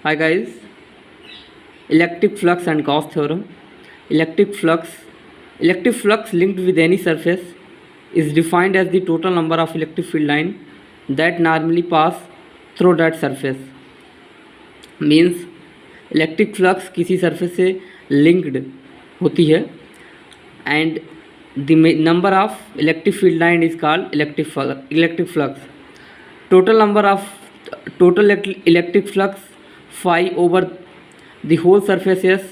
Hi guys, electric flux and Gauss theorem. Electric flux, electric flux linked with any surface is defined as the total number of electric field line that normally pass through that surface. Means electric flux किसी surface से linked होती है and the number of electric field line is called electric flux. Total number of total electric flux phi over the whole surface is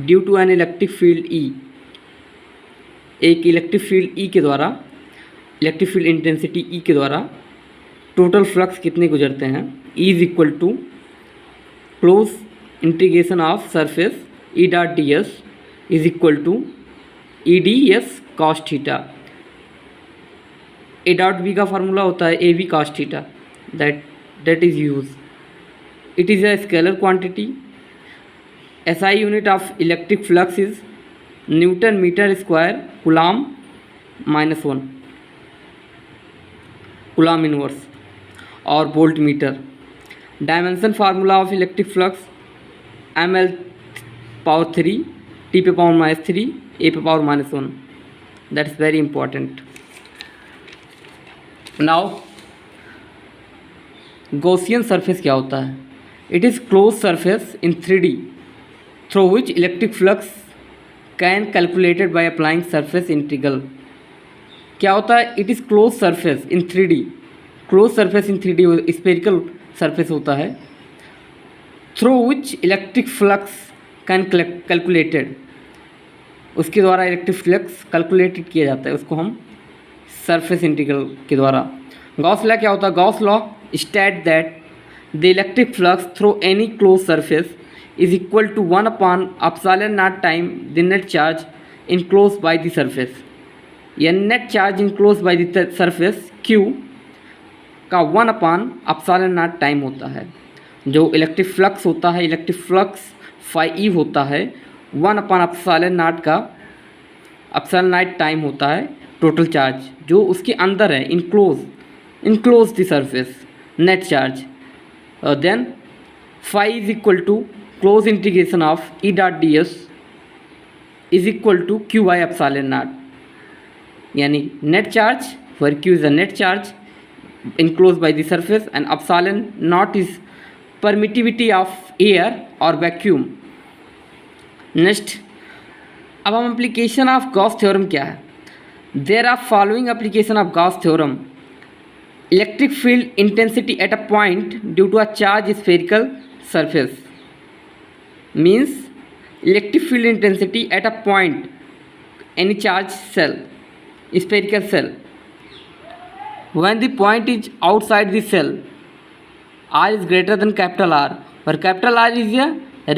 due to an electric field E. एक electric field E के द्वारा, electric field intensity E के द्वारा total flux कितने गुजरते हैं, E is equal to close integration of surface E dot D S is equal to E D S cos theta. A dot B का formula होता है A B cos theta. that is used. It is a scalar quantity. SI unit of electric flux is Newton meter square coulomb minus 1 coulomb inverse or voltmeter. Dimension formula of electric flux ml power 3 t पे power minus 3 a पे power minus 1. That's very important. Now Gaussian surface क्या होता है? It is close surface in 3D through which electric flux can calculated by applying surface integral. क्या होता है? It is close surface in 3D. Close surface in 3D spherical surface होता है through which electric flux can calculated, उसके द्वारा electric flux calculated किया जाता है, उसको हम सरफेस इंटीग्रल के द्वारा. गॉस लॉ क्या होता है? Gauss law state that the electric flux through any closed surface is equal to 1 upon epsilon naught time the net charge enclosed by the surface. या net charge enclosed by the surface Q का 1 upon epsilon naught time होता है. जो electric flux होता है, electric flux phi E होता है 1 upon epsilon naught का epsilon naught टाइम होता है टोटल चार्ज जो उसके अंदर है, enclose the surface net charge. Then phi is equal to close integration of E dot ds is equal to q by epsilon naught. यानी net charge where q is the net charge enclosed by the surface and epsilon naught is permittivity of air or vacuum. Next, अब हम application of Gauss theorem क्या है? There are following application of Gauss theorem. Electric field intensity at a point due to a charged spherical surface. Means electric field intensity at a point, any charged cell, spherical cell. When the point is outside the cell, R is greater than capital R, where capital R is a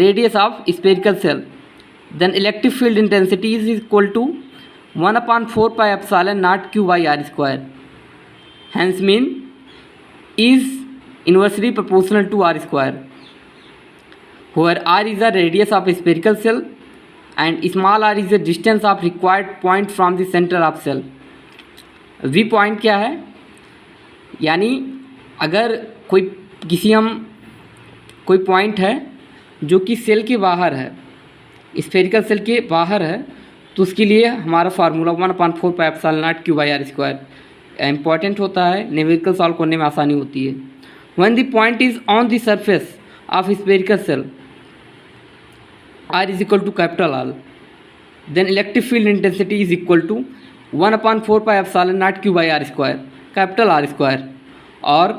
radius of spherical cell, then electric field intensity is equal to 1 upon 4 pi epsilon naught q by R square. Hence mean is inversely proportional to R square, where R is the radius of a spherical cell and small r is the distance of required point from the center of cell. V point क्या है? यानी अगर कोई point है जो कि cell के बाहर है, स्फेरिकल सेल के बाहर है, तो उसके लिए हमारा formula 1/4 pi epsilon not q by R square important होता है, न्यूमेरिकल सॉल्व करने में आसानी होती है. When the point is on the surface of spherical shell R is equal to capital R, then electric field intensity is equal to 1/4 pi epsilon naught q by R square, capital R square, और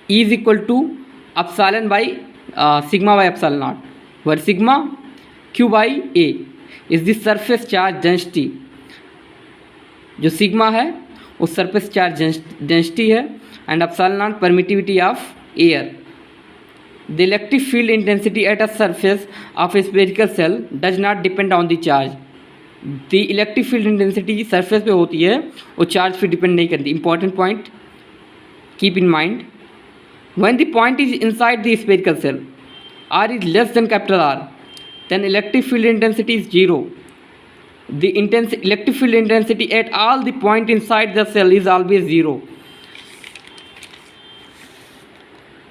E is equal to epsilon by sigma by epsilon naught, where sigma q by A is the surface charge density. जो sigma है वो surface charge density है and epsilon not permittivity of air. The electric field intensity at a surface of A spherical shell does not depend on the charge. The electric field intensity surface पे होती है, वो charge पे depend नहीं करती. Important point, keep in mind. When the point is inside the spherical shell R is less than capital R, then electric field intensity is 0. The electric field intensity at all the point inside the cell is always 0.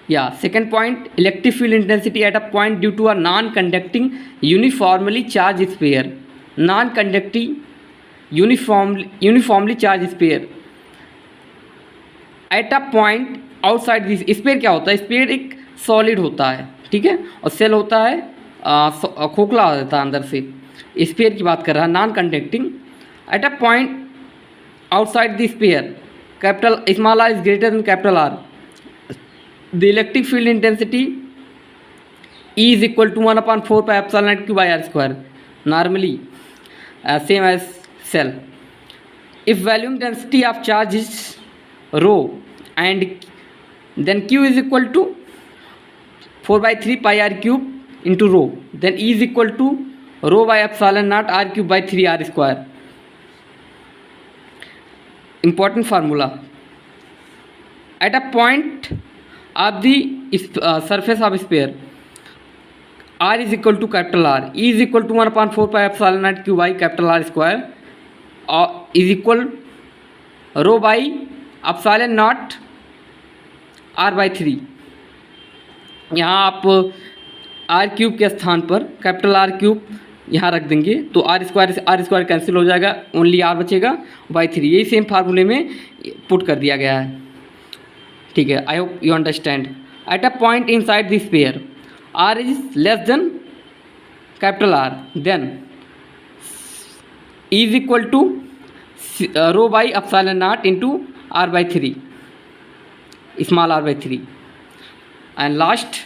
Yeah, second point, electric field intensity at a point due to a non-conducting uniformly charged sphere. Non-conducting uniformly charged sphere at a point outside this sphere. क्या होता है? Spare एक solid होता है, ठीक है, और cell होता है खोखला होता है अंदर से. स्पेयर की बात कर रहा है, non conducting. Eight a point outside the sphere, capital small r is greater than capital R, the electric field intensity E is equal to 1/4 pi epsilon naught q by r square, normally same as cell. If volume density of charge is rho and then q is equal to 4/3 pi r cube into rho, then E is equal to rho by epsilon naught r cube by 3 r square. Important formula. At a point of the surface of sphere, r is equal to capital R, E is equal to 1/4 pi epsilon naught q by capital R square, is equal rho by epsilon naught r by 3. यहाँ आप r cube के स्थान पर capital R cube यहाँ रख देंगे तो are square cancel हो जाएगा, ओनली आर बचेगा बाई 3. यही सेम फार्मूले में पुट कर दिया गया है, ठीक है. I hope you understand. At a point inside this where R is less than capital R, then is equal to rho by epsilon naught into R by 3, small R by 3. And last,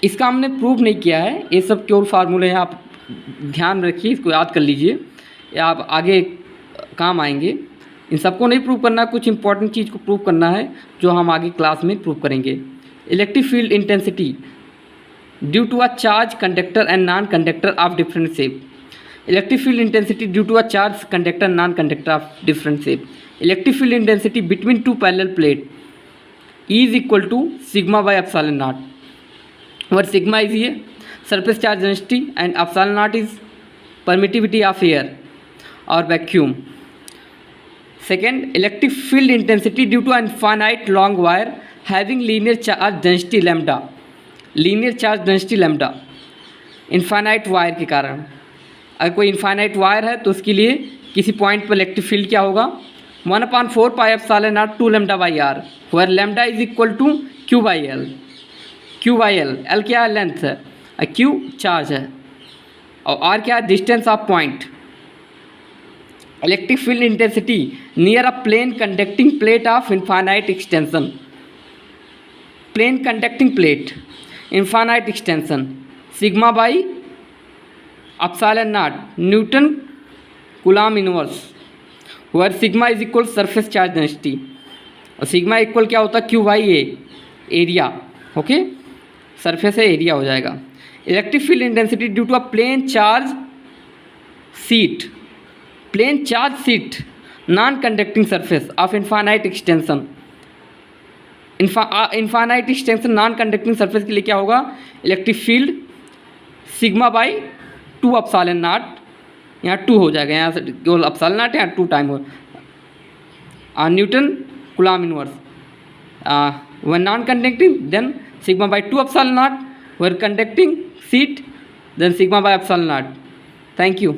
इसका हमने prove नहीं किया है, ये सब केवल फार्मूले हैं, आप ध्यान रखिए, इसको याद कर लीजिए, या आप आगे काम आएंगे. इन सबको नहीं प्रूव करना, कुछ इंपॉर्टेंट चीज़ को प्रूव करना है जो हम आगे क्लास में प्रूव करेंगे. Electric field intensity due to a charge conductor and non conductor of different shape. Electric field intensity due to a charge conductor non conductor of different shape. Electric field intensity between two parallel plate is equal to sigma by epsilon naught, where sigma is here surface charge density and epsilon naught is permittivity of air or vacuum. Second, electric field intensity due to an infinite long wire having linear charge density lambda. linear charge density lambda infinite wire के कारण. अगर कोई infinite wire है तो उसके लिए किसी point पर इलेक्ट्रिक फील्ड क्या होगा? 1/4 pi epsilon naught 2 lambda by r, where lambda is equal to q by l. Q by L, L क्या है? लेंथ है, Q चार्ज है, और R क्या है? Distance of point. Electric field intensity near a plane conducting plate of infinite extension. Plane conducting plate, infinite extension, sigma by epsilon naught newton coulomb inverse, where sigma is equal surface charge density, और sigma equal क्या होता है? Q by A, area. Okay, surface है, area हो जाएगा. Electric field intensity due to a plane charge sheet, plane charge sheet non conducting surface of infinite extension. Infinite extension non conducting surface के लिए क्या होगा? Electric field sigma by 2 epsilon not, यहाँ 2 हो जाएगा, यहाँ से केवल एप्सिलॉन नॉट, यहाँ 2 टाइम हो, Newton coulomb inverse. when non conducting then sigma by 2 epsilon naught, where conducting seat then sigma by epsilon naught. Thank you.